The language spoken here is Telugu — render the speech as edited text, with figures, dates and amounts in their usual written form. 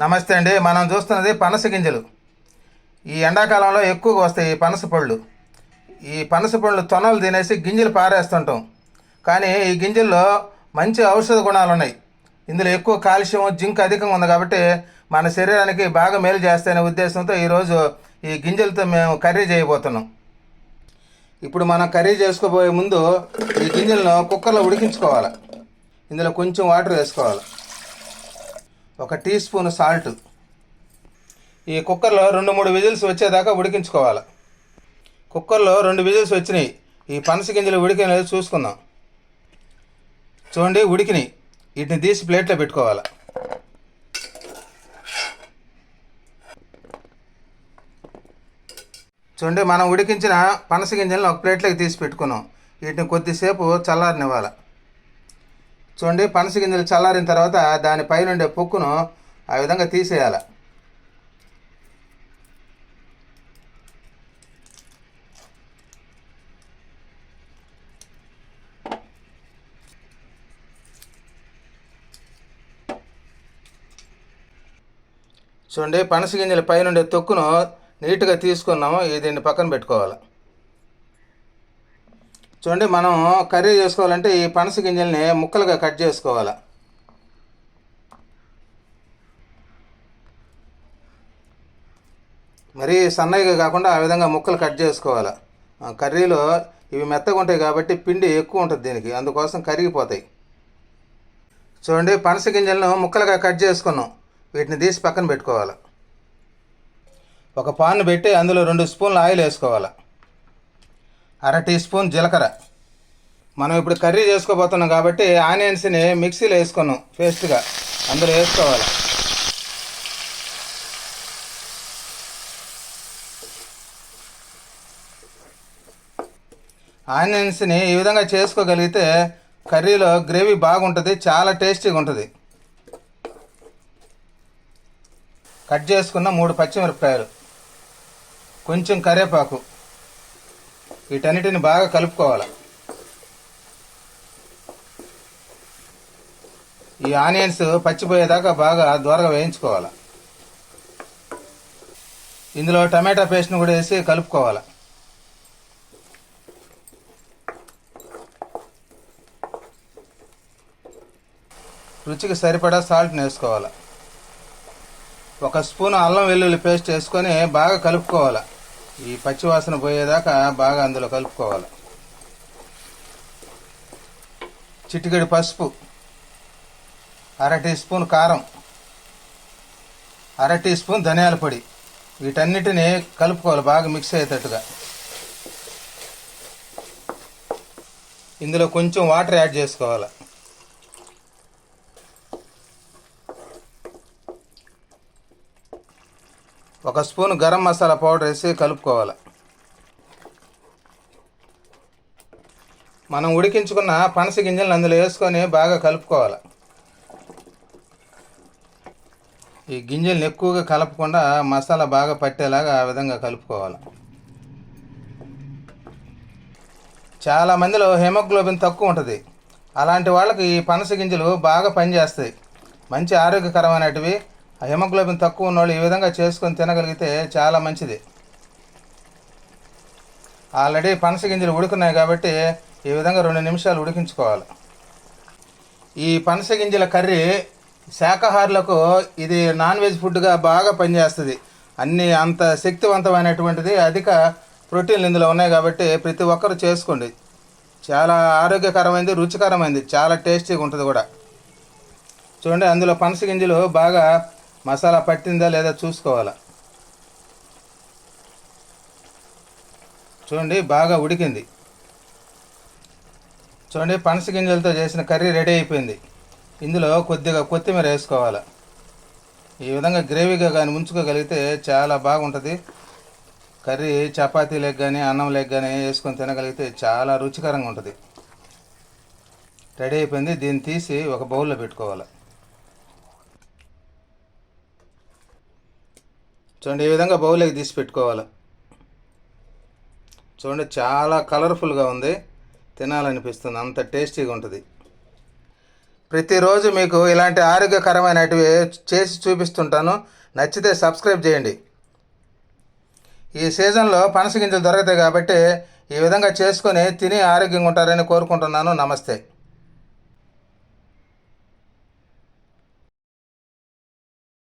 నమస్తే అండి. మనం చూస్తున్నది పనస గింజలు. ఈ ఎండాకాలంలో ఎక్కువగా వస్తాయి ఈ పనస పళ్ళు. ఈ పనస పళ్ళు తొనలు తినేసి గింజలు పారేస్తుంటాం. కానీ ఈ గింజల్లో మంచి ఔషధ గుణాలు ఉన్నాయి. ఇందులో ఎక్కువ కాల్షియం, జింక్ అధికంగా ఉంది కాబట్టి మన శరీరానికి బాగా మేలు చేస్తాయనే ఉద్దేశంతో ఈరోజు ఈ గింజలతో మేము కర్రీ చేయబోతున్నాం. ఇప్పుడు మనం కర్రీ చేసుకోబోయే ముందు ఈ గింజలను కుక్కర్లో ఉడికించుకోవాలి. ఇందులో కొంచెం వాటర్ వేసుకోవాలి, ఒక టీ స్పూన్ సాల్ట్. ఈ కుక్కర్లో 2-3 విజిల్స్ వచ్చేదాకా ఉడికించుకోవాలి. కుక్కర్లో 2 విజిల్స్ వచ్చినాయి. ఈ పనస గింజలు ఉడికినది చూసుకుందాం. చూడండి, ఉడికినాయి. వీటిని తీసి ప్లేట్లో పెట్టుకోవాలి. చూడండి, మనం ఉడికించిన పనస గింజలను ఒక ప్లేట్లోకి తీసి పెట్టుకున్నాం. వీటిని కొద్దిసేపు చల్లారనివ్వాలి. చూడండి, పనస గింజలు చల్లారిన తర్వాత దాని పైనుండే పొక్కును ఆ విధంగా తీసేయాలి. చూడండి, పనస గింజల పైనుండే తొక్కును నీట్గా తీసుకున్నాము. దీన్ని పక్కన పెట్టుకోవాలి. చూడండి, మనం కర్రీ చేసుకోవాలంటే ఈ పనస గింజల్ని ముక్కలుగా కట్ చేసుకోవాలి. మరీ సన్నగా కాకుండా ఆ విధంగా ముక్కలు కట్ చేసుకోవాలి. కర్రీలో ఇవి మెత్తగా ఉంటాయి కాబట్టి పిండి ఎక్కువ ఉంటుంది దీనికి, అందుకోసం కరిగిపోతాయి. చూడండి, పనస గింజలను ముక్కలుగా కట్ చేసుకున్నాం. వీటిని తీసి పక్కన పెట్టుకోవాలి. ఒక పాన్ పెట్టి అందులో 2 స్పూన్ల ఆయిల్ వేసుకోవాలి, 1/2 టీ స్పూన్ జీలకర్ర. మనం ఇప్పుడు కర్రీ చేసుకోబోతున్నాం కాబట్టి ఆనియన్స్ని మిక్సీలో వేసుకున్నాం పేస్ట్గా, అందులో వేసుకోవాలి. ఆనియన్స్ని ఈ విధంగా చేసుకోగలిగితే కర్రీలో గ్రేవీ బాగుంటుంది, చాలా టేస్టీగా ఉంటుంది. కట్ చేసుకున్న 3 పచ్చిమిరపకాయలు, కొంచెం కరివేపాకు, వీటన్నిటిని బాగా కలుపుకోవాలి. ఈ ఆనియన్స్ పచ్చిపోయేదాకా బాగా దూరగా వేయించుకోవాలి. ఇందులో టమాటా పేస్ట్ని కూడా వేసి కలుపుకోవాలి. రుచికి సరిపడా సాల్ట్ని వేసుకోవాలి. 1 స్పూన్ అల్లం వెల్లుల్లి పేస్ట్ వేసుకొని బాగా కలుపుకోవాలి. ఈ పచ్చివాసన పోయేదాకా బాగా అందులో కలుపుకోవాలి. చిటికెడు పసుపు, 1/2 టీ స్పూన్ కారం, 1/2 టీ స్పూన్ ధనియాల పొడి. వీటన్నిటిని కలుపుకోవాలి బాగా మిక్స్ అయ్యేటట్టుగా. ఇందులో కొంచెం వాటర్ యాడ్ చేసుకోవాలి. ఒక స్పూన్ గరం మసాలా పౌడర్ వేసి కలుపుకోవాలి. మనం ఉడికించుకున్న పనస గింజలను అందులో వేసుకొని బాగా కలుపుకోవాలి. ఈ గింజలను ఎక్కువగా కలపకుండా మసాలా బాగా పట్టేలాగా ఆ విధంగా కలుపుకోవాలి. చాలామందిలో హెమోగ్లోబిన్ తక్కువ ఉంటుంది. అలాంటి వాళ్ళకి ఈ పనస గింజలు బాగా పనిచేస్తాయి, మంచి ఆరోగ్యకరమైనటివి. హెమోగ్లోబిన్ తక్కువ ఉన్నవాళ్ళు ఈ విధంగా చేసుకొని తినగలిగితే చాలా మంచిది. ఆల్రెడీ పనస గింజలు ఉడుకున్నాయి కాబట్టి ఈ విధంగా 2 నిమిషాలు ఉడికించుకోవాలి. ఈ పనస గింజల కర్రీ శాకాహారులకు ఇది నాన్ వెజ్ ఫుడ్గా బాగా పనిచేస్తుంది. అంత శక్తివంతమైనటువంటిది, అధిక ప్రోటీన్లు ఇందులో ఉన్నాయి కాబట్టి ప్రతి ఒక్కరు చేసుకోండి. చాలా ఆరోగ్యకరమైనది, రుచికరమైనది, చాలా టేస్టీగా ఉంటుంది కూడా. చూడండి, అందులో పనస గింజలు బాగా మసాలా పట్టిందా లేదా చూసుకోవాలి. చూడండి, బాగా ఉడికింది. చూడండి, పనస గింజలతో చేసిన కర్రీ రెడీ అయిపోయింది. ఇందులో కొద్దిగా కొత్తిమీర వేసుకోవాలి. ఈ విధంగా గ్రేవీగా కానీ ఉంచుకోగలిగితే చాలా బాగుంటుంది. కర్రీ చపాతీలకు కానీ అన్నంలోకి కానీ వేసుకొని తినగలిగితే చాలా రుచికరంగా ఉంటుంది. రెడీ అయిపోయింది. దీన్ని తీసి ఒక బౌల్లో పెట్టుకోవాలి. చూడండి, ఈ విధంగా బౌల్లోకి తీసి పెట్టుకోవాలి. చూడండి, చాలా కలర్ఫుల్గా ఉంది, తినాలనిపిస్తుంది, అంత టేస్టీగా ఉంటుంది. ప్రతిరోజు మీకు ఇలాంటి ఆరోగ్యకరమైనటివి చేసి చూపిస్తుంటాను. నచ్చితే సబ్స్క్రైబ్ చేయండి. ఈ సీజన్లో పనస గింజలు దొరుకుతాయి కాబట్టి ఈ విధంగా చేసుకొని తిని ఆరోగ్యంగా ఉంటారని కోరుకుంటున్నాను. నమస్తే.